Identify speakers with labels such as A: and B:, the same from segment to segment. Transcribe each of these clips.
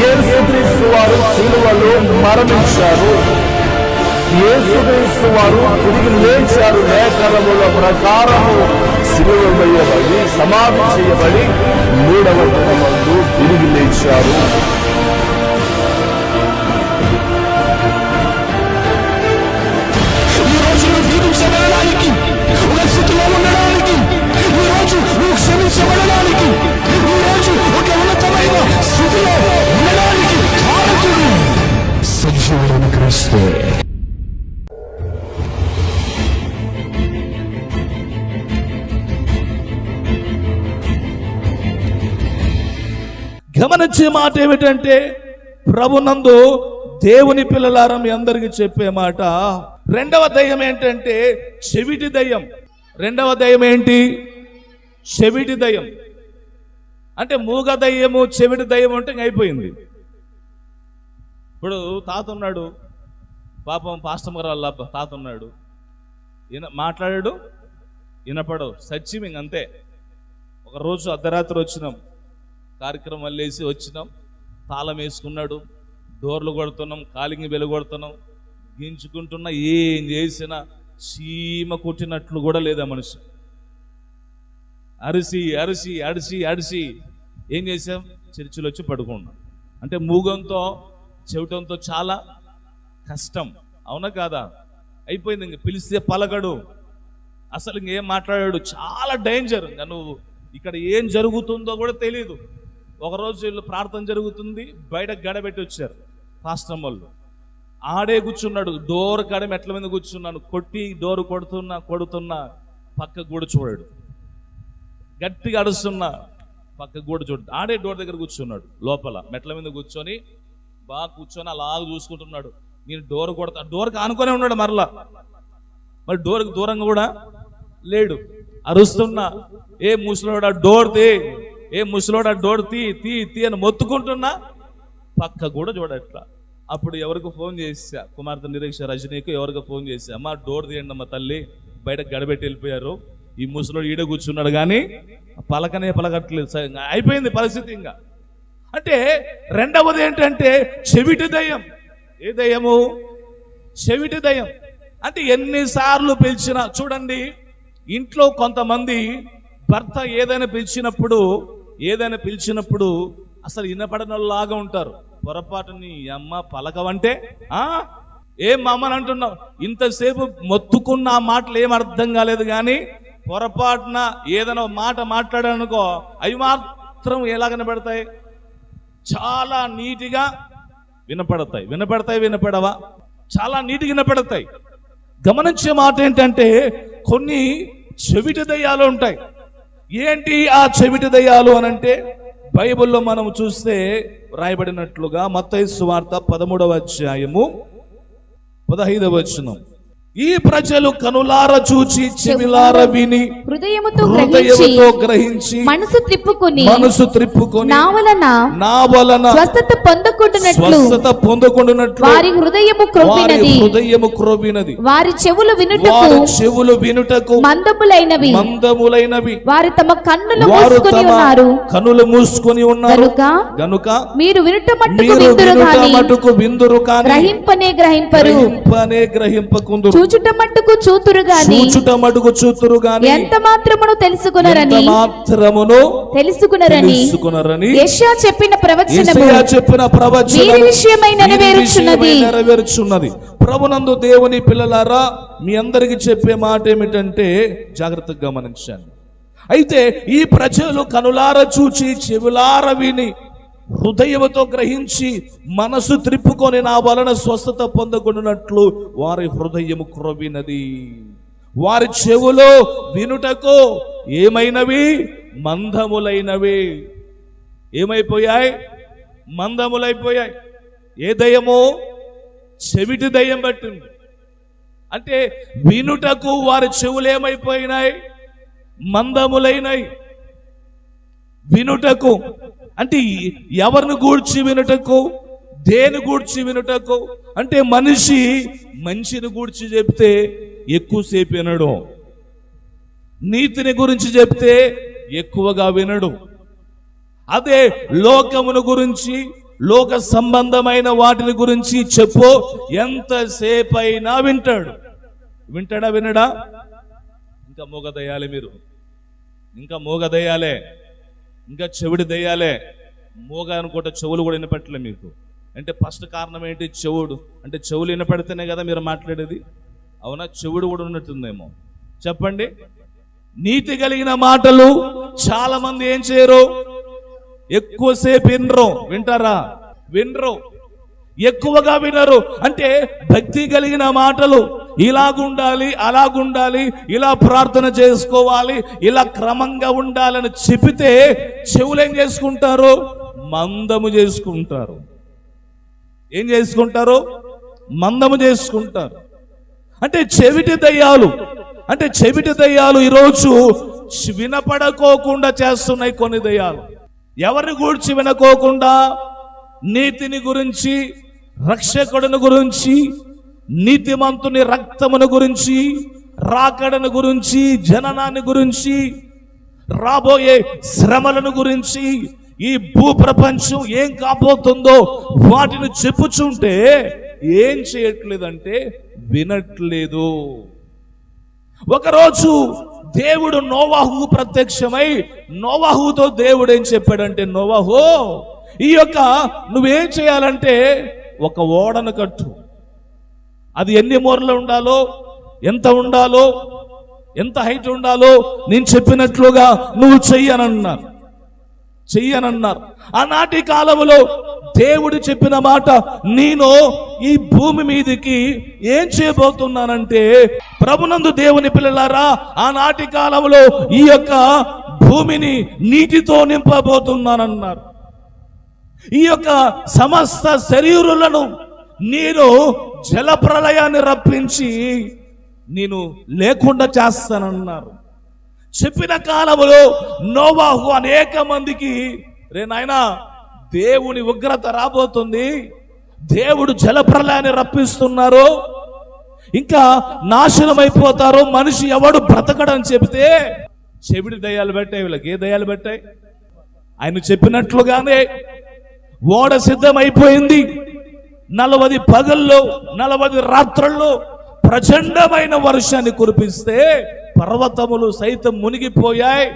A: యేసుక్రీస్తు వారు సిలువలో మరణించారు, యేసుక్రీస్తు వారు తిరిగి లేచారు. లేఖనముల ప్రకారము సిలువ వేయబడి సమాధి చేయబడి 3వ దినమందు తిరిగి లేచారు.
B: ఈ రోజు నువ్వు దీవించబడడానికి, ఒక స్థితిలో ఉండడానికి, ఈ రోజు నువ్వు క్షమించబడడానికి, ఈ రోజు ఒక ఉన్నతమైన స్థితిలో ఉండడానికి కారకుడు సజీవుడైన క్రీస్తే.
C: గమనించే మాట ఏమిటంటే, ప్రభునందు దేవుని పిల్లలారా మీ అందరికీ చెప్పే మాట, రెండవ దయ్యం ఏంటంటే చెవిటి దయ్యం. రెండవ దయ్యం ఏంటి? చెవిటి దయ్యం. అంటే మూగ దయ్యము, చెవిటి దయ్యం అంటే అయిపోయింది. ఇప్పుడు తాత ఉన్నాడు, పాపం పాస్టర్ గారు వాళ్ళ తాత ఉన్నాడు, మాట్లాడాడు, వినపడవు, సచ్చిమింగ్ అంతే. ఒకరోజు అర్ధరాత్రి వచ్చినాం, కార్యక్రమం వెళ్ళేసి వచ్చినాం, తాళం వేసుకున్నాడు, డోర్లు కొడుతున్నాం, కాలింగి వెలుగొడుతున్నాం, గించుకుంటున్నా, ఏం చేసినా చీమ కుట్టినట్లు కూడా లేదా మనిషి. అరిసి అరిసి అడిసి అడిసి ఏం చేసాం, చర్చిలో వచ్చి పడుకున్నాం. అంటే మూగంతో చెవిటంతో చాలా కష్టం, అవునా కాదా? అయిపోయింది, ఇంక పిలిస్తే పలకడు, అసలు ఇంకేం మాట్లాడాడు, చాలా డేంజర్. ఇంకా నువ్వు ఇక్కడ ఏం జరుగుతుందో కూడా తెలియదు. ఒకరోజు వీళ్ళు ప్రార్థన జరుగుతుంది, బయట గడబెట్టి వచ్చారు పాస్టర్ వాళ్ళు, ఆడే కూర్చున్నాడు, డోర్ కాడ మెట్ల మీద కూర్చున్నాను, కొట్టి డోర్ కొడుతున్నా పక్క కూడా చూడాడు, గట్టిగా అడుస్తున్నా పక్క కూడా చూడు, ఆడే డోర్ దగ్గర కూర్చున్నాడు, లోపల మెట్ల మీద కూర్చొని బాగా కూర్చొని అలాగ చూసుకుంటున్నాడు. నేను డోర్ కొడతా, డోర్కి ఆనుకొనే ఉన్నాడు, మరలా మరి డోర్కి దూరంగా కూడా లేడు. అరుస్తున్నా, ఏ ముసలోడా డోర్ తీ, ఏ ముసలోడా డోర్ తీ తీ తీ అని మొత్తుకుంటున్నా, పక్క కూడా చూడట్లా. అప్పుడు ఎవరికి ఫోన్ చేసా, కుమార్తె నిరీక్ష రజనీకి ఎవరికి ఫోన్ చేసా, అమ్మ డోర్ తీయండి అమ్మ తల్లి, బయట గడబెట్టి వెళ్ళిపోయారు, ఈ ముసలోడు ఈడ కూర్చున్నాడు కానీ పలకనే పలకట్లేదు. అయిపోయింది పరిస్థితి. ఇంకా అంటే రెండవది ఏంటంటే చెవిటి దయ్యం. ఏ దయ్యము? చెవిటి దయ్యం. అంటే ఎన్నిసార్లు పిలిచినా, చూడండి ఇంట్లో కొంతమంది భర్త ఏదైనా పిలిచినప్పుడు అసలు వినపడనలాగా ఉంటారు. పొరపాటుని అమ్మ పలకవంటే ఏం అమ్మని అంటున్నావు, ఇంతసేపు మొత్తుకున్న ఆ మాటలు ఏం అర్థం కాలేదు, కానీ పొరపాటున ఏదైనా మాట మాట్లాడానుకో అవి మాత్రం ఎలా కనపడతాయి, చాలా నీటిగా వినపడతాయి. వినపడవా? చాలా నీటిగా వినపడతాయి. గమనించే మాట ఏంటంటే కొన్ని చెవిటి దయ్యాలు ఉంటాయి. ఏంటి ఆ చెవిటి దయ్యాలు అనంటే, బైబిల్లో మనం చూస్తే రాయబడినట్లుగా మత్తయి సువార్త 13వ అధ్యాయము 15వ వచనం, ఈ ప్రజలు కనులార చూచి చెవిలార విని హృదయముతో గ్రహించి మనసు త్రిప్పుకొని నా వలన స్వస్థత పొందుకొనున్నట్లు వారి హృదయము క్రొవ్వినది, వారి చెవులు వినుటకు మందములైనవి, వారి తమ కన్నులు మూసుకొని ఉన్నారు గనుక మీరు వినుట మట్టుకు విందురు కానీ గ్రహింపకుందురు, చూచుట మట్టుకు చూతురు గాని ఎంత మాత్రమును తెలుసుకునరని యెషయా చెప్పిన ప్రవచనము వీరి విషయమై నెరవేరుచున్నది. ప్రభునందు దేవుని పిల్లలారా, మీ అందరికి చెప్పే మాట ఏమిటంటే జాగ్రత్తగా గమనించండి. అయితే ఈ ప్రజలు కనులార చూచి చెవులార విని హృదయముతో గ్రహించి మనసు త్రిప్పుకొని నా వలన స్వస్థత పొందగొనున్నట్లు వారి హృదయము క్రొవ్వినది, వారి చెవులో వినుటకు ఏమైనవి? మందములైనవి. ఏమైపోయాయి? మందములైపోయాయి. ఏ దయ్యము? చెవిటి దయ్యం పట్టింది. అంటే వినుటకు వారి చెవులు ఏమైపోయినాయి? మందములైనాయి. వినుటకు అంటే ఎవరిని గూర్చి వినుటకు? దేని గూర్చి వినుటకు? అంటే మనిషి మంచిని గూర్చి చెప్తే ఎక్కువసేపు వినడు, నీతిని గురించి చెప్తే ఎక్కువగా వినడు. అదే లోకమును గురించి, లోక సంబంధమైన వాటిని గురించి చెప్పు, ఎంతసేపు అయినా వింటాడు. వింటాడా వినడా? ఇంకా మూగదయ్యాలే మీరు, ఇంకా మూగదయ్యాలే, ఇంకా చెవిడి దయ్యాలే. మూగ అనుకుంటే చెవులు కూడా వినపట్టలే మీకు. అంటే ఫస్ట్ కారణం ఏంటి? చెవుడు. అంటే చెవులు వినపడితేనే కదా మీరు మాట్లాడేది. అవునా? చెవుడు కూడా ఉన్నట్టుందేమో. చెప్పండి. నీతి కలిగిన మాటలు చాలా మంది ఏం చేయరు? ఎక్కువసేపు వినరు. వింటారా? వినరు, ఎక్కువగా వినరు. అంటే భక్తి కలిగిన మాటలు, ఇలాగుండాలి, అలాగుండాలి, ఇలా ప్రార్థన చేసుకోవాలి, ఇలా క్రమంగా ఉండాలని చెబితే చెవులు ఏం చేసుకుంటారు? మందము చేసుకుంటారు. ఏం చేసుకుంటారు? మందము చేసుకుంటారు. అంటే చెవిటి దయ్యాలు, అంటే చెవిటి దయ్యాలు ఈరోజు వినపడకోకుండా చేస్తున్నాయి కొన్ని దయ్యాలు. ఎవరిని గూర్చి వినకోకుండా? నీతిని గురించి, రక్షకుడిని గురించి, నీతిమంతుని రక్తమును గురించి, రాకడను గురించి, జననాన్ని గురించి, రాబోయే శ్రమలను గురించి, ఈ భూప్రపంచం ఏం కాబోతుందో వాటిని చెప్పుచుంటే ఏం చేయట్లేదంటే వినట్లేదు. ఒకరోజు దేవుడు నోవాహుకు ప్రత్యక్షమై నోవాహుతో దేవుడు ఏం చెప్పాడంటే, నోవాహు, ఈ యొక్క నువ్వేం చేయాలంటే ఒక ఓడను కట్టు. అది ఎన్ని మూరలు ఉండాలో, ఎంత ఉండాలో, ఎంత హైట్ ఉండాలో నేను చెప్పినట్లుగా నువ్వు చెయ్యనన్నారు. ఆనాటి కాలంలో దేవుడు చెప్పిన మాట, నేను ఈ భూమి మీదకి ఏం చేయబోతున్నానంటే, ప్రభునందు దేవుని పిల్లలారా, ఆనాటి కాలంలో ఈ యొక్క భూమిని నీటితో నింపబోతున్నానన్నారు. ఈ యొక్క సమస్త శరీరులను నేను జలప్రలయాన్ని రప్పించి నేను లేకుండా చేస్తానన్నారు. చెప్పిన కాలంలో నోవాహు అనేక మందికి, రే నాయనా, దేవుని ఉగ్రత రాబోతుంది, దేవుడు జలప్రలయాన్ని రప్పిస్తున్నారు, ఇంకా నాశనం అయిపోతారు, మనిషి ఎవడు బ్రతకడని చెబితే చెవిడి దయ్యాలు పెట్టాయి. వీళ్ళకి ఏ దయ్యాలు పెట్టాయి? ఆయన చెప్పినట్లుగానే ఓడ సిద్ధమైపోయింది. 40 పగల్లో 40 రాత్రుల్లో ప్రచండమైన వర్షాన్ని కురిపిస్తే పర్వతములు సైతం మునిగిపోయాయి.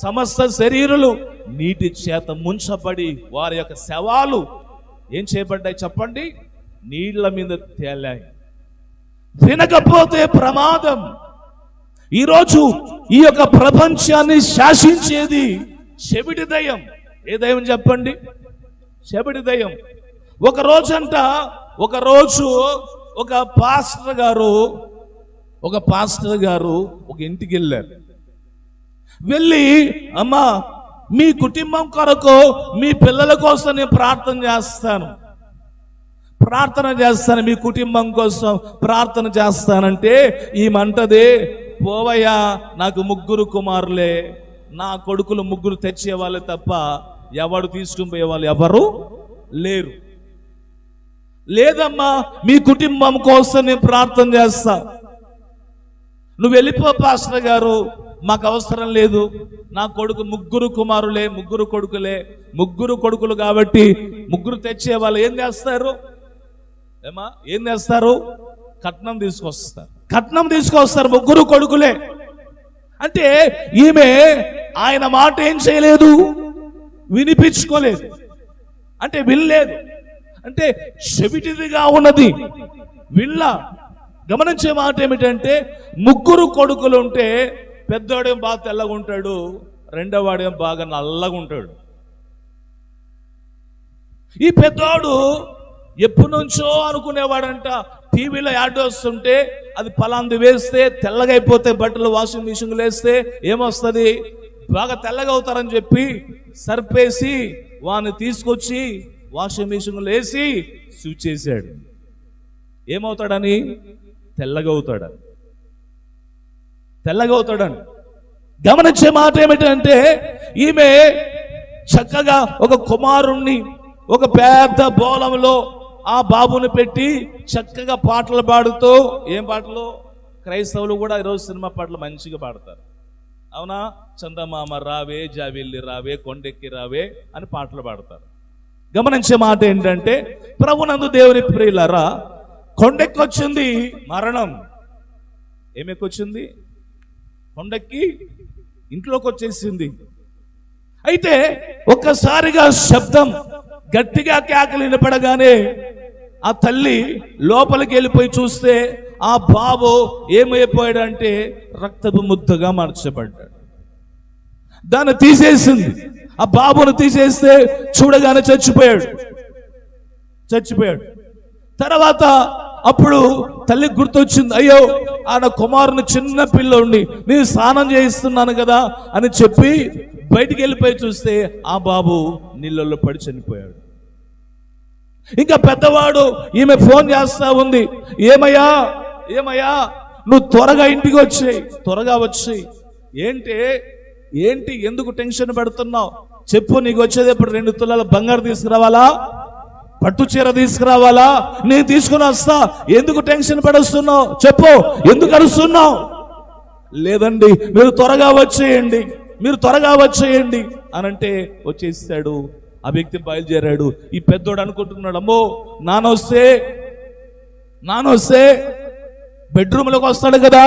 C: సమస్త శరీరులు నీటి చేత ముంచబడి వారి యొక్క శవాలు ఏం చేయబడ్డాయి చెప్పండి? నీళ్ల మీద తేలాయి. వినకపోతే ప్రమాదం. ఈరోజు ఈ యొక్క ప్రపంచాన్ని శాసించేది చెవిటి దయ్యం. ఏ దయ్యం చెప్పండి? చెవిటి దయ్యం. ఒకరోజు ఒక పాస్టర్ గారు ఒక ఇంటికి వెళ్ళారు. వెళ్ళి, అమ్మా, మీ కుటుంబం కొరకు, మీ పిల్లల కోసం నేను ప్రార్థన చేస్తాను, మీ కుటుంబం కోసం ప్రార్థన చేస్తానంటే ఈమంటదే, పోవయ్యా, నాకు 3 కుమారులే, నా కొడుకులు 3 తెచ్చేవాళ్ళే తప్ప ఎవడు తీసుకుని పోయేవాళ్ళు ఎవరు లేరు. లేదమ్మా, మీ కుటుంబం కోసం నేను ప్రార్థన చేస్తా, నువ్వు వెళ్ళిపో పాస్టర్ గారు, మాకు అవసరం లేదు, నా కొడుకు 3 కుమారులే, 3 కొడుకులే, 3 కొడుకులు కాబట్టి 3 తెచ్చేవాళ్ళు ఏం చేస్తారు? ఏం చేస్తారు? కట్నం తీసుకొస్తారు 3 కొడుకులే. అంటే ఈమె ఆయన మాట ఏం చేయలేదు, వినిపించుకోలేదు, అంటే వినలేదు, అంటే చెవిటిదిగా ఉన్నది. గమనించే మాట ఏమిటంటే, 3 కొడుకులు ఉంటే పెద్దవాడేం బాగా తెల్లగా ఉంటాడు, రెండోవాడేం బాగా నల్లగా ఉంటాడు. ఈ పెద్దవాడు ఎప్పటి నుంచో అనుకునేవాడంట, టీవీలో యాడ్ వస్తుంటే అది పలాంది వేస్తే తెల్లగా అయిపోతే బట్టలు వాషింగ్ మిషన్లు వేస్తే ఏమొస్తుంది, బాగా తెల్లగా అవుతారని చెప్పి సర్పేసి వాడిని తీసుకొచ్చి వాషింగ్ మిషన్లు వేసి స్విచ్ చేశాడు. ఏమవుతాడని? తెల్లగా అవుతాడని. గమనించే మాట ఏమిటంటే, ఈమె చక్కగా ఒక కుమారుణ్ణి ఒక పెద్ద బోలంలో ఆ బాబుని పెట్టి చక్కగా పాటలు పాడుతూ, ఏం పాటలు? క్రైస్తవులు కూడా ఈరోజు సినిమా పాటలు మంచిగా పాడతారు, అవునా? చందమామ రావే, జావిల్లి రావే, కొండెక్కి రావే అని పాటలు పాడతారు. గమనించే మాట ఏంటంటే, ప్రభునందు దేవుని ప్రియులారా, కొండెక్కొచ్చింది మరణం. ఏమెక్కొచ్చింది? కొండెక్కి ఇంట్లోకి వచ్చేసింది. అయితే ఒక్కసారిగా శబ్దం, గట్టిగా కేకలు వినపడగానే ఆ తల్లి లోపలికి వెళ్ళిపోయి చూస్తే ఆ బాబు ఏమైపోయాడంటే రక్తపు ముద్దగా మార్చబడ్డాడు. దాన్ని తీసేసింది. ఆ బాబును తీసేస్తే చూడగానే చచ్చిపోయాడు. తర్వాత అప్పుడు తల్లికి గుర్తొచ్చింది, అయ్యో ఆడ కుమారుని చిన్న పిల్లోడిని నేను స్నానం చేయిస్తున్నాను కదా అని చెప్పి బయటికి వెళ్ళిపోయి చూస్తే ఆ బాబు నీళ్ళల్లో పడి చనిపోయాడు. ఇంకా పెద్దవాడు ఈమె ఫోన్ చేస్తా ఉంది, ఏమయ్యా నువ్వు త్వరగా ఇంటికి త్వరగా వచ్చేయి. ఏంటి ఎందుకు టెన్షన్ పెడుతున్నావు? చెప్పు, నీకు వచ్చేది ఎప్పుడు 2 తులాల బంగారు తీసుకురావాలా, పట్టు చీర తీసుకురావాలా? నేను తీసుకుని వస్తా. ఎందుకు టెన్షన్ పడుస్తున్నావు? చెప్పు, ఎందుకు అరుస్తున్నావు? లేదండి, మీరు త్వరగా వచ్చేయండి అనంటే వచ్చేసాడు. ఆ వ్యక్తి బయలుదేరాడు. ఈ పెద్దోడు అనుకుంటున్నాడు, అమ్మో నాన్న వస్తే బెడ్రూమ్లోకి వస్తాడు కదా,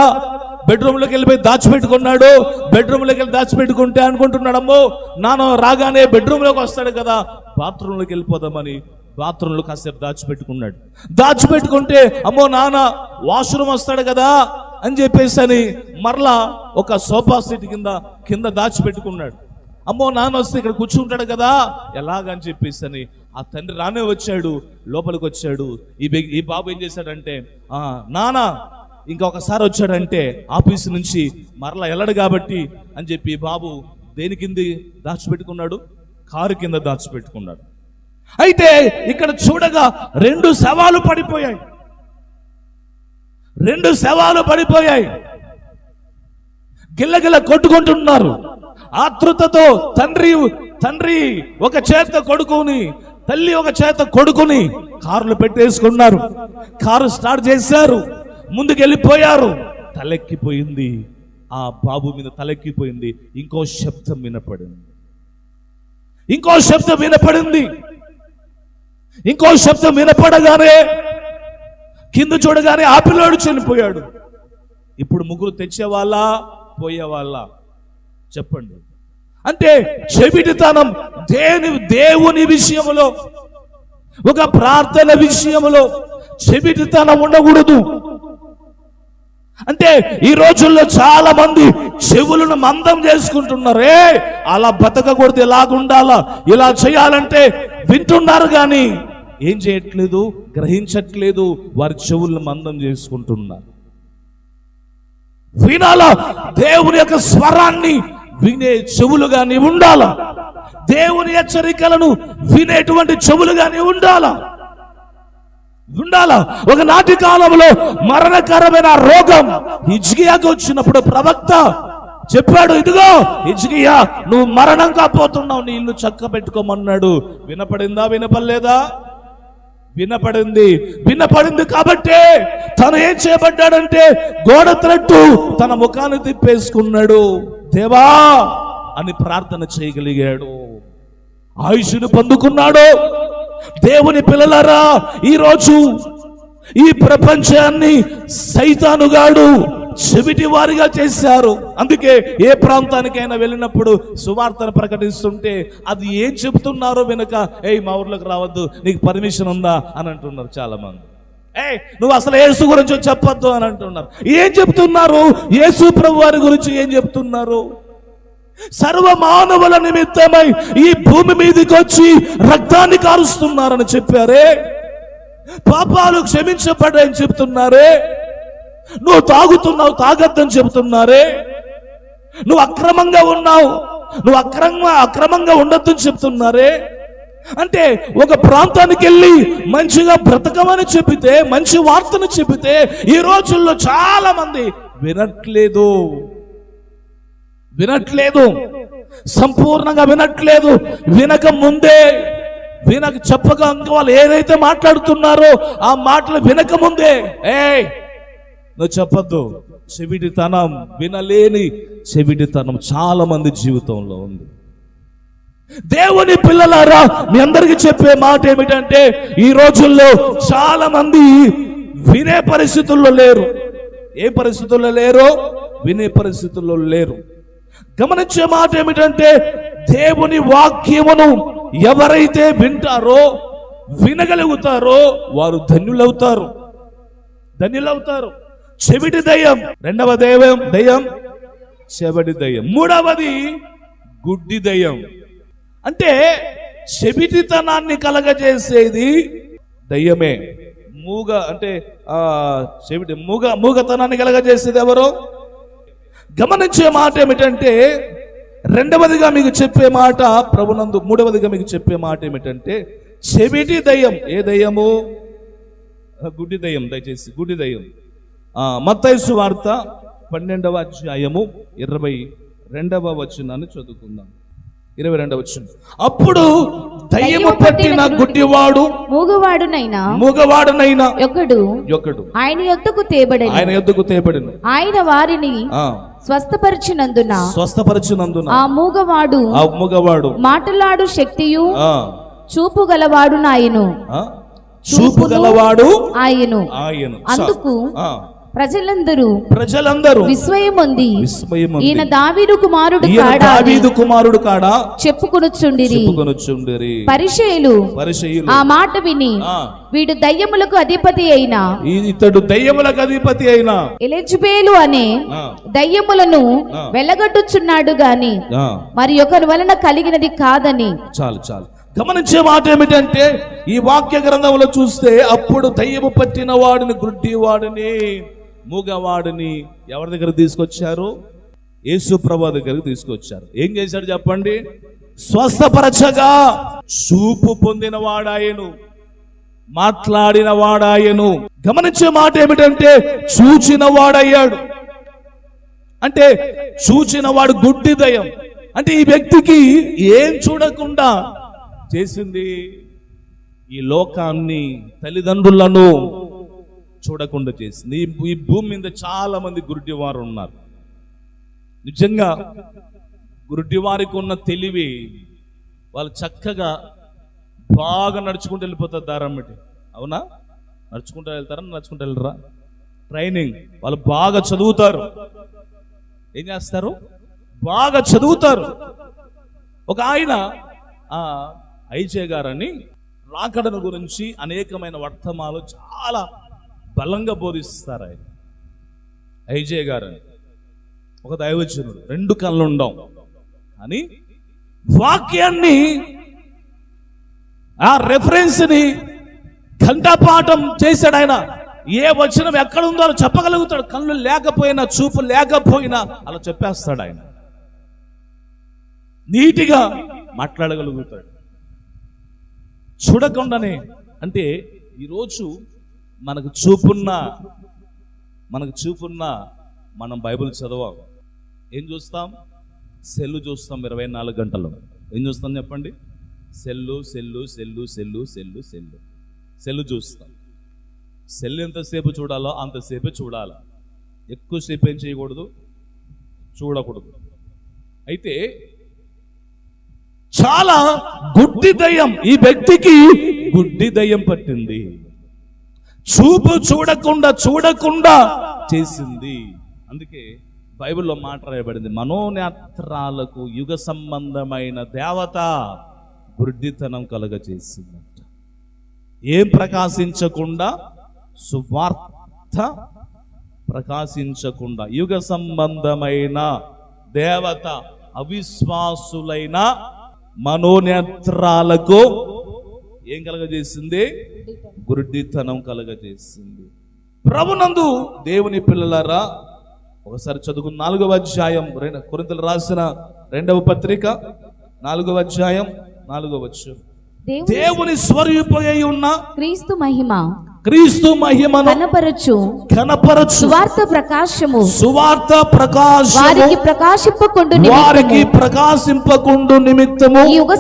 C: బెడ్రూమ్లోకి వెళ్ళిపోయి దాచిపెట్టుకున్నాడు. బెడ్రూమ్లోకి వెళ్ళి దాచిపెట్టుకుంటే అనుకుంటున్నాడు, అమ్మో నాన్న రాగానే బెడ్రూమ్లోకి వస్తాడు కదా, బాత్రూంలోకి వెళ్ళిపోదామని బాత్రూంలో కాసేపు దాచిపెట్టుకుంటే అమ్మో నాన్న వాష్రూమ్ వస్తాడు కదా అని చెప్పేసి అని మరలా ఒక సోఫా సీట్ కింద దాచిపెట్టుకున్నాడు. అమ్మో నాన్న వస్తే ఇక్కడ కూర్చుంటాడు కదా ఎలాగని చెప్పేసి అని ఆ తండ్రి రానే వచ్చాడు, లోపలికి వచ్చాడు. ఈ బాబు ఏం చేశాడంటే, నాన్న ఇంకొకసారి వచ్చాడంటే ఆఫీసు నుంచి మరలా వెళ్ళడు కాబట్టి అని చెప్పి బాబు దేని కింద దాచిపెట్టుకున్నాడు? కారు కింద దాచిపెట్టుకున్నాడు. అయితే ఇక్కడ చూడగా 2 శవాలు పడిపోయాయి. గిల్లగిల్ల కొట్టుకుంటున్నారు ఆతృతతో. తండ్రి ఒక చేత కొడుకుని, తల్లి ఒక చేత కొడుకుని కారులో పెట్టేసుకున్నారు. కారు స్టార్ట్ చేశారు, ముందుకెళ్ళిపోయారు. తలెక్కిపోయింది, ఆ బాబు మీద తలెక్కిపోయింది. ఇంకో శబ్దం వినపడగానే కింద చూడగానే ఆ పిల్లోడు చనిపోయాడు. ఇప్పుడు ముగ్గురు తెచ్చేవాళ్ళ పోయేవాళ్ళ చెప్పండి? అంటే చెవిటితనం దేవుని విషయంలో, ఒక ప్రార్థన విషయంలో చెవిటితనం ఉండకూడదు. అంటే ఈ రోజుల్లో చాలా మంది చెవులను మందం చేసుకుంటున్నారే, అలా బతకకూడదు, ఇలాగుండాలా, ఇలా చేయాలంటే వింటున్నారు కానీ ఏం చేయట్లేదు, గ్రహించట్లేదు. వారి చెవులను మందం చేసుకుంటున్నారు. వినాలా, దేవుని యొక్క స్వరాన్ని వినే చెవులుగానే ఉండాలా, దేవుని హెచ్చరికలను వినేటువంటి చెవులుగానే ఉండాలా. ఒకనాటి కాలంలో మరణకరమైన రోగం హిజ్కియాకు వచ్చినప్పుడు ప్రవక్త చెప్పాడు, ఇదిగో హిజ్కియా నువ్వు మరణం కాపోతున్నావు, నీ ఇల్లు చక్క పెట్టుకోమన్నాడు. వినపడిందా? వినపడలేదా? వినపడింది కాబట్టి తను ఏం చేయబడ్డాడంటే గోడ త్రట్టు తన ముఖాన్ని తిప్పేసుకున్నాడు. దేవా అని ప్రార్థన చేయగలిగాడు, ఆయుష్ను పొందుకున్నాడు. దేవుని పిల్లలారా, ఈరోజు ఈ ప్రపంచాన్ని సైతానుగాడు చెవిటి వారిగా చేశారు. అందుకే ఏ ప్రాంతానికైనా వెళ్ళినప్పుడు సువార్తను ప్రకటిస్తుంటే అది ఏం చెబుతున్నారో వెనుక, మా ఊర్లోకి రావద్దు, నీకు పర్మిషన్ ఉందా అని అంటున్నారు చాలా మంది. నువ్వు అసలు యేసు గురించి చెప్పొద్దు అని అంటున్నారు. ఏం చెప్తున్నారు? యేసు ప్రభు వారి గురించి ఏం చెప్తున్నారు? సర్వ మానవుల నిమిత్తమై ఈ భూమి మీదకి వచ్చి రక్తాన్ని కారుస్తున్నారని చెప్పారే, పాపాలు క్షమించబడ్డాయని చెప్తున్నారే, నువ్వు తాగుతున్నావు తాగొద్దని చెప్తున్నారే, నువ్వు అక్రమంగా ఉన్నావు, నువ్వు అక్రమంగా ఉండొద్దని చెప్తున్నారే. అంటే ఒక ప్రాంతానికి వెళ్ళి మంచిగా బ్రతకమని చెప్పితే, మంచి వార్తను చెప్పితే ఈ రోజుల్లో చాలా మంది వినట్లేదు, సంపూర్ణంగా వినట్లేదు. చెప్పక వాళ్ళు ఏదైతే మాట్లాడుతున్నారో ఆ మాటలు వినక ముందే నువ్వు చెప్పద్దు. చెవిటితనం, వినలేని చెవిటితనం చాలా మంది జీవితంలో ఉంది. దేవుని పిల్లలారా, మీ అందరికీ చెప్పే మాట ఏమిటంటే ఈ రోజుల్లో చాలా మంది వినే పరిస్థితుల్లో లేరు. ఏ పరిస్థితుల్లో లేరు? వినే పరిస్థితుల్లో లేరు. గమనించే మాట ఏమిటంటే దేవుని వాక్యమును ఎవరైతే వింటారో, వినగలుగుతారో వారు ధన్యులవుతారు. చెవిటి దయ్యం, రెండవ దయ్యం చెవిటి దయ్యం, మూడవది గుడ్డి దయ్యం. అంటే చెవిటితనాన్ని కలగజేసేది దయ్యమే. మూగతనాన్ని కలగజేసేది ఎవరు? గమనించే మాట ఏమిటంటే రెండవదిగా మీకు చెప్పే మాట ప్రభునందు, మూడవదిగా మీకు చెప్పే మాట ఏమిటంటే చెవిటి దయ్యం. ఏ దయ్యము? గుడ్డి దయ్యం. దయచేసి గుడ్డి దయ్యం. మత్తయి సువార్త 12వ అధ్యాయము 22వ వచనాన్ని చదువుకుందాం. 22వ వచనం. అప్పుడు దయ్యము పట్టిన గుడ్డివాడు మూగవాడునైనా ఒకడు ఆయన యొద్దకు తేబడెను. ఆయన వారిని స్వస్థపరచినందున ఆ మూగవాడు మాటలాడు శక్తియు చూపు గలవాడు ఆయను. అందుకు ప్రజలందరూ విస్మయముంది ఈయన దావీదు కుమారుడు కాడా చెప్పుకొనుచుండిరి. పరిసయ్యులు ఆ మాట విని వీడు దయ్యములకు అధిపతి అయిన ఎలిజబేలు అనే దయ్యములను వెళ్ళగొట్టుచున్నాడు గాని మరి ఒకరి వలన కలిగినది కాదని. చాలు. గమనించే మాట ఏమిటంటే ఈ వాక్య గ్రంథంలో చూస్తే అప్పుడు దయ్యము పట్టిన వాడిని, గుడ్డివాడిని, మూగవాడిని ఎవరి దగ్గర తీసుకొచ్చారు? యేసు ప్రభువు దగ్గరికి తీసుకొచ్చారు. ఏం చేశాడు చెప్పండి? స్వస్థపరచగా చూపు పొందిన వాడాయను, మాట్లాడిన వాడాయను. గమనించే మాట ఏమిటంటే చూచిన వాడయ్యాడు. అంటే చూచిన వాడు గుడ్డి దయ్యం. అంటే ఈ వ్యక్తికి ఏం చూడకుండా చేసింది? ఈ లోకాన్ని, తల్లిదండ్రులను చూడకుండా చేసింది. ఈ భూమి మీద చాలా మంది గురుడివారు ఉన్నారు. నిజంగా గురుడివారికి ఉన్న తెలివి, వాళ్ళు చక్కగా బాగా నడుచుకుంటూ వెళ్ళిపోతారు దారం పెట్టి. అవునా? నడుచుకుంటూ వెళ్ళరా? ట్రైనింగ్. వాళ్ళు బాగా చదువుతారు. ఏం చేస్తారు? బాగా చదువుతారు. ఒక ఆయన ఐజే గారని రాకడను గురించి అనేకమైన వర్తమానాలు చాలా బలంగా బోధిస్తారు. ఆయన ఐజే గారని ఒక దైవజనుడు, 2 కళ్ళు ఉండవు అని వాక్యాన్ని, ఆ రెఫరెన్స్ ని కంఠపాఠం చేశాడు. ఆయన ఏ వచనం ఎక్కడ ఉందో అలా చెప్పగలుగుతాడు. కళ్ళు లేకపోయినా, చూపు లేకపోయినా అలా చెప్పేస్తాడు. ఆయన నీటిగా మాట్లాడగలుగుతాడు చూడకుండానే. అంటే ఈరోజు మనకు చూపున్నా మనం బైబిల్ చదవం. ఏం చూస్తాం? సెల్లు చూస్తాం 24 గంటలు. ఏం చూస్తాం చెప్పండి? సెల్లు చూస్తాం. సెల్ ఎంతసేపు చూడాలో అంతసేపే చూడాలి. ఎక్కువసేపు ఏం చేయకూడదు, చూడకూడదు. అయితే చాలా గుడ్డి దయ్యం, ఈ వ్యక్తికి గుడ్డి దయ్యం పట్టింది. చూపు చూడకుండా చేసింది. అందుకే బైబిల్లో మాట రాయబడింది, మనోనేత్రాలకు యుగ సంబంధమైన దేవత గుడ్డితనం కలగజేసిందంట. ఏం ప్రకాశించకుండా? సువార్త ప్రకాశించకుండా యుగ సంబంధమైన దేవత అవిశ్వాసులైన మనోనేత్రాలకు ఏం కలగజేసింది? గుడ్డితనం కలగజేసింది. ప్రభునందు దేవుని పిల్లలారా, ఒకసారి చదువుకున్న 4వ అధ్యాయం కొరింథీయులకు రాసిన 2వ పత్రిక 4వ అధ్యాయం 4వ వచనం. దేవుని స్వరూపమై ఉన్న క్రీస్తు మహిమను కనపరచు
D: సువార్త ప్రకాశము
C: వారికి ప్రకాశింపకుండు నిమిత్తము
D: ఈ యుగ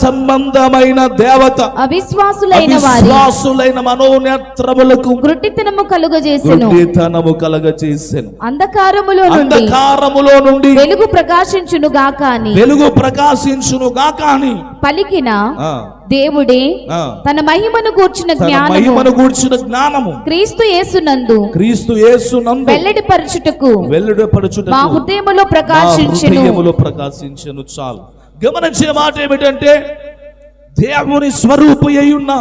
D: సంబంధమైన
C: దేవత
D: అవిశ్వాసులైన
C: మనోనేత్రములకు
D: గుడ్డితనము కలుగజేసెను
C: అంధకారములో నుండి
D: వెలుగు ప్రకాశించును గాక అని పలికిన దేవుడే తన మహిమను గూర్చిన
C: జ్ఞానము
D: క్రీస్తు యేసునందు వెల్లడిపరచుటకు మా హృదయములో ప్రకాశించెను.
C: చాలు గమనించే మాట ఏమిటంటే, దేవుని స్వరూపి అయ్యున్న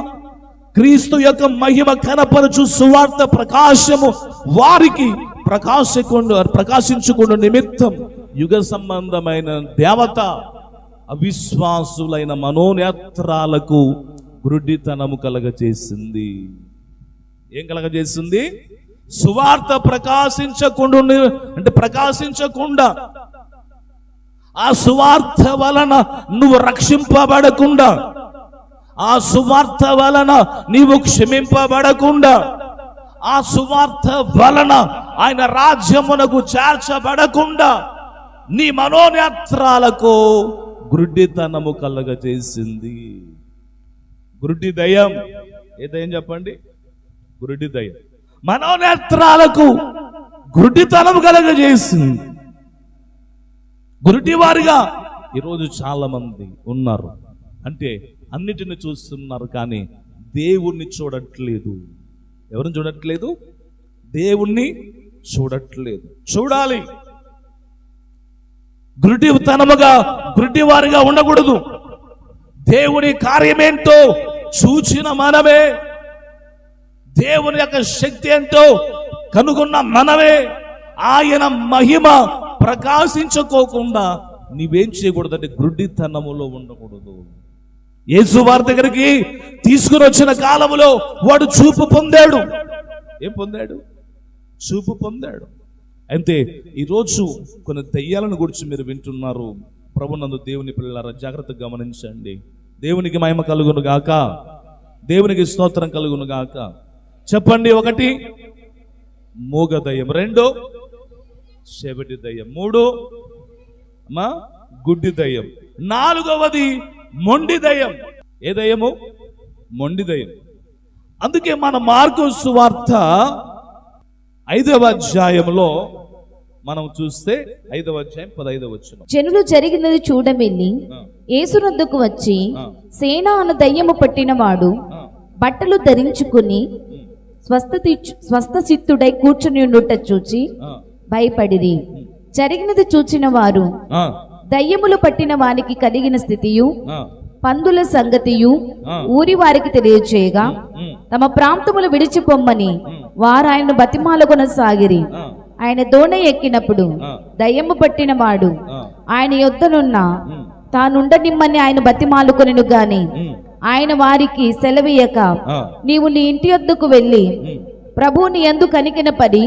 C: క్రీస్తు యొక్క మహిమ కనపరచు సువార్త ప్రకాశము వారికి ప్రకాశించుకున్న నిమిత్తం యుగ సంబంధమైన దేవత అవిశ్వాసులైన మనోనేత్రాలకు గుడ్డితనము కలగజేసింది. ఏం కలగజేసింది? సువార్త ప్రకాశించకుండా ఆ సువార్త వలన నువ్వు రక్షింపబడకుండా, ఆ సువార్త వలన నీవు క్షమింపబడకుండా, ఆ సువార్త వలన ఆయన రాజ్యమునకు చేర్చబడకుండా నీ మనోనేత్రాలకు గుడ్డితనము కలగజేసింది. గుడ్డి దయ్యం. ఏ దయ్యం చెప్పండి? గుడ్డి దయ్యం మనోనేత్రాలకు గుడ్డితనము కలగజేసింది. గుడ్డివారిగా ఈరోజు చాలా మంది ఉన్నారు. అంటే అన్నిటిని చూస్తున్నారు కానీ దేవుణ్ణి చూడట్లేదు. ఎవరిని చూడట్లేదు? దేవుణ్ణి చూడట్లేదు. చూడాలి. గుడ్డివారిగా ఉండకూడదు. దేవుని కార్యమేంటో చూచిన మనమే, దేవుని యొక్క శక్తి ఏంటో కనుగొన్న మనమే, ఆయన మహిమ ప్రకాశించుకోకుండా నీవేం చేయకూడదంటే గుడ్డితనములో ఉండకూడదు. యేసు వారి దగ్గరికి తీసుకుని వచ్చిన కాలములో వాడు చూపు పొందాడు. ఏం పొందాడు? చూపు పొందాడు. అయితే ఈరోజు కొన్ని దయ్యాలను గురించి మీరు వింటున్నారు. ప్రభునందు దేవుని పిల్లలారా, జాగ్రత్తగా గమనించండి. దేవునికి మహిమ కలుగును గాక, దేవునికి స్తోత్రం కలుగును గాక. చెప్పండి. 1 మూగ దయ్యం, 2 చెవిటి దయ్యం, 3 గుడ్డి దయ్యం, 4వది మొండి దయ్యం. ఏ దయ్యము? మొండి దయ్యం. అందుకే మన మార్కు సువార్త 5వ అధ్యాయంలో మనం చూస్తే 5వ అధ్యాయం 15వ వచనం,
D: జనులు జరిగినది చూడమెల్లి యేసునొద్దకు వచ్చి సేన అను దయ్యము పట్టినవాడు బట్టలు ధరించుకుని స్వస్థచిత్తుడై కూర్చుని ఉండుట చూచి భయపడిరి. జరిగినది చూచిన వారు దయ్యములు పట్టిన వానికి కలిగిన స్థితియు పందుల సంగతియు ఊరి వారికి తెలియచేయగా తమ ప్రాంతములు విడిచిపోమ్మని వారు ఆయన బతిమాలకొనసాగిరి. ఆయన దోణ ఎక్కినప్పుడు దయ్యము పట్టిన వాడు ఆయన యొద్దనున్న తానుండనిమ్మని ఆయన బతిమాలుకొనెను గాని ఆయన వారికి సెలవీయక, నీవు నీ ఇంటి యొద్దకు వెళ్ళి ప్రభువు నీ యందు కనికిన పడి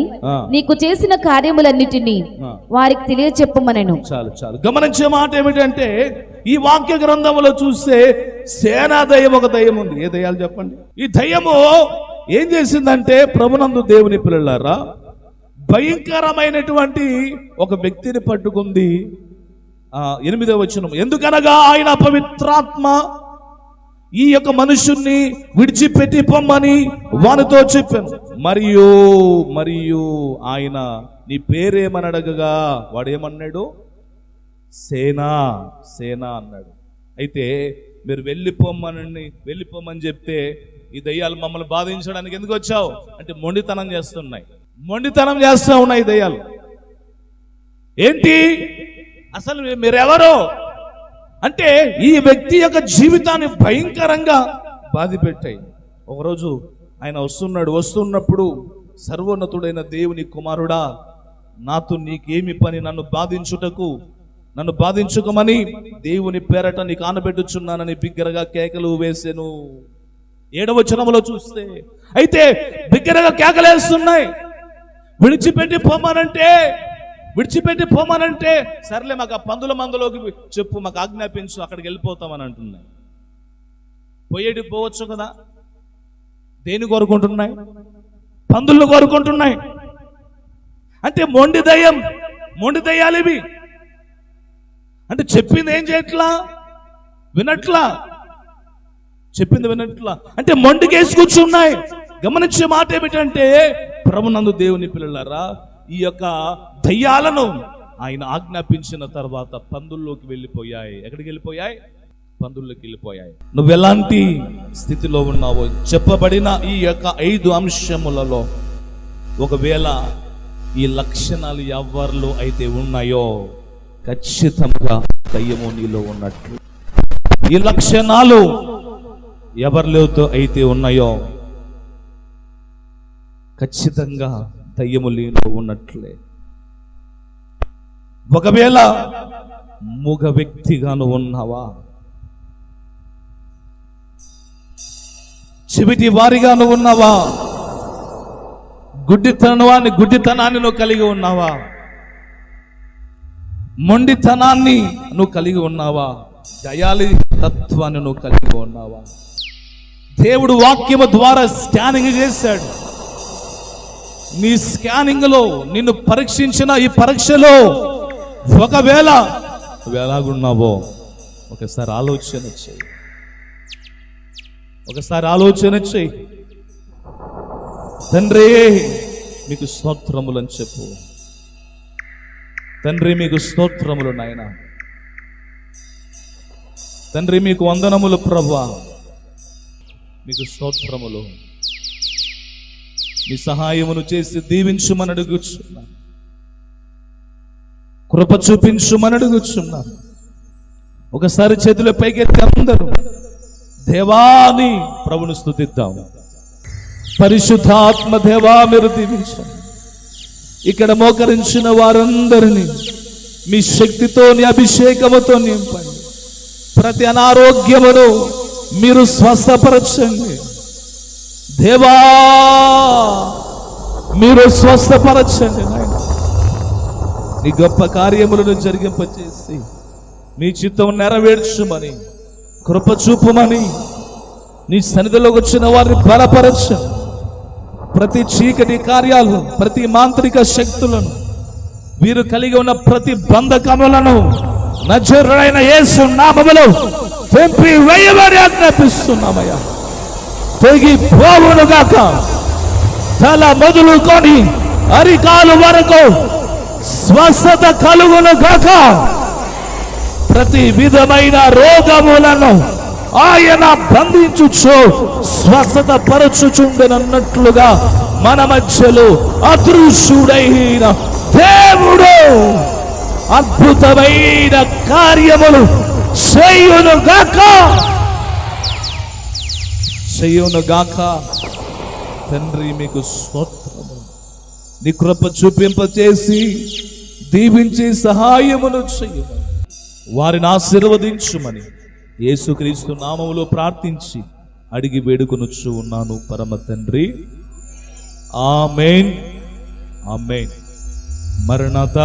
D: నీకు చేసిన కార్యములన్నిటినీ వారికి తెలియచెప్పమనెను.
C: చాలు చాలు. గమనించే మాట ఏమిటంటే, ఈ వాక్య గ్రంథంలో చూస్తే సేనా దయ్యం ఒక దయ్యం ఉంది. ఏ దయ్యాలు చెప్పండి? ఈ దయ్యము ఏం చేసిందంటే, ప్రభునందు దేవుని పిల్లలారా, భయంకరమైనటువంటి ఒక వ్యక్తిని పట్టుకుంది. 8వ వచనం, ఎందుకనగా ఆయన అపవిత్రాత్మ ఈ యొక్క మనుషుణ్ణి విడిచిపెట్టి పొమ్మని వానితో చెప్పాను. మరియు ఆయన నీ పేరేమని అడగగా వాడేమన్నాడు? సేనా అన్నాడు. అయితే మీరు వెళ్ళిపోమని చెప్తే ఈ దయ్యాలు మమ్మల్ని బాధించడానికి ఎందుకు వచ్చావు అంటే మొండితనం చేస్తూ ఉన్నాయి దయ్యాలు. ఏంటి అసలు మీరెవరో అంటే ఈ వ్యక్తి యొక్క జీవితాన్ని భయంకరంగా బాధిపెట్టాయి. ఒకరోజు ఆయన వస్తున్నప్పుడు, సర్వోన్నతుడైన దేవుని కుమారుడా, నాతో నీకేమి పని, నన్ను బాధించుకోమని దేవుని పేరట నీకు ఆనబెట్టుచున్నానని బిగ్గరగా కేకలు వేసెను. 7వ వచనంలో చూస్తే అయితే బిగ్గరగా కేకలేస్తున్నాయి. విడిచిపెట్టి పోమనంటే సర్లే మాకు ఆ పందుల మందలోకి చెప్పు, మాకు ఆజ్ఞాపించు, అక్కడికి వెళ్ళిపోతామని అంటున్నాయి. పోవచ్చు కదా, దేని కోరుకుంటున్నాయి? పందులను కోరుకుంటున్నాయి. అంటే మొండి దయ్యాలు ఇవి. అంటే చెప్పింది ఏం చేయట్లా, వినట్లా, చెప్పింది వినట్లా, అంటే మొండికేసి కూర్చున్నాయి. గమనించే మాట ఏమిటంటే, ప్రభునందు దేవుని పిల్లలారా, ఈ యొక్క దయ్యాలను ఆయన ఆజ్ఞాపించిన తర్వాత పందుల్లోకి వెళ్ళిపోయాయి. ఎక్కడికి వెళ్ళిపోయాయి? పందుల్లోకి వెళ్ళిపోయాయి. నువ్వు ఎలాంటి స్థితిలో ఉన్నావో చెప్పబడిన ఈ యొక్క 5 అంశములలో ఒకవేళ ఈ లక్షణాలు ఎవరిలో అయితే ఉన్నాయో ఖచ్చితంగా దయ్యము నీలో ఉన్నట్లు. ఈ లక్షణాలు ఎవరిలో అయితే ఉన్నాయో ఖచ్చితంగా దయ్యము నీలో ఉన్నట్లే. ఒకవేళ మూగ వ్యక్తిగాను ఉన్నావా, చెవిటి వారిగాను ఉన్నావా, గుడ్డితనాన్ని నువ్వు కలిగి ఉన్నావా, మొండితనాన్ని నువ్వు కలిగి ఉన్నావా, దయాలి తత్వాన్ని నువ్వు కలిగి ఉన్నావా? దేవుడు వాక్యము ద్వారా స్కానింగ్ చేశాడు. నీ స్కానింగ్ లో నిన్ను పరీక్షించిన ఈ పరీక్షలో ఒకవేళ నువ్వు ఎలాగున్నావో ఒకసారి ఆలోచన చెయ్యి. తండ్రి మీకు స్తోత్రములని చెప్పు. తండ్రి మీకు స్తోత్రములు నాయన. తండ్రి మీకు వందనములు ప్రభువా, మీకు స్తోత్రములు. మీ సహాయమును చేసి దీవించుమని అడుగుచున్నా, కృప చూపించుమని అడుగుచున్నా. ఒకసారి చేతుల పైకెత్తి అందరూ దేవాని ప్రభుని స్తుతిద్దాం. పరిశుద్ధాత్మ దేవా మీరు దీవించండి. ఇక్కడ మోకరించిన వారందరినీ మీ శక్తితో, నీ అభిషేకముతో నింపండి. ప్రతి అనారోగ్యమును మీరు స్వస్థపరచండి దేవా, మీరు స్వస్థపరచండి నాయన. నీ గొప్ప కార్యములను జరిగింపచేసి నీ చిత్తం నెరవేర్చుమని, కృప చూపుమని, నీ సన్నిధిలోకి వచ్చిన వారిని బలపరచండి. ప్రతి చీకటి కార్యాలు, ప్రతి మాంత్రిక శక్తులను, వీరు కలిగి ఉన్న ప్రతి బంధకములను నజరేయుడైన యేసు నామములో తెంపి వేయమని ఆజ్ఞాపిస్తున్నామయ్యా. తెగి పోవును గాక. తల మొదలుకొని అరికాలు వరకు స్వస్థత కలుగును గాక. ప్రతి విధమైన రోగములను ఆయన బంధించుచు స్వస్థత పరచుచుండనన్నట్లుగా మన మధ్యలో అదృశ్యుడైన దేవుడు అద్భుతమైన కార్యములు చేయును గాక. తండ్రి మీకు స్తోత్రము. నీ కృప చూపింపచేసి దీవించి సహాయమును చేయమని, వారిని ఆశీర్వదించుమని యేసుక్రీస్తు నామములో ప్రార్థించి అడిగి వేడుకొనుచు ఉన్నాను పరమ తండ్రి. ఆమేన్, ఆమేన్. మరణాత.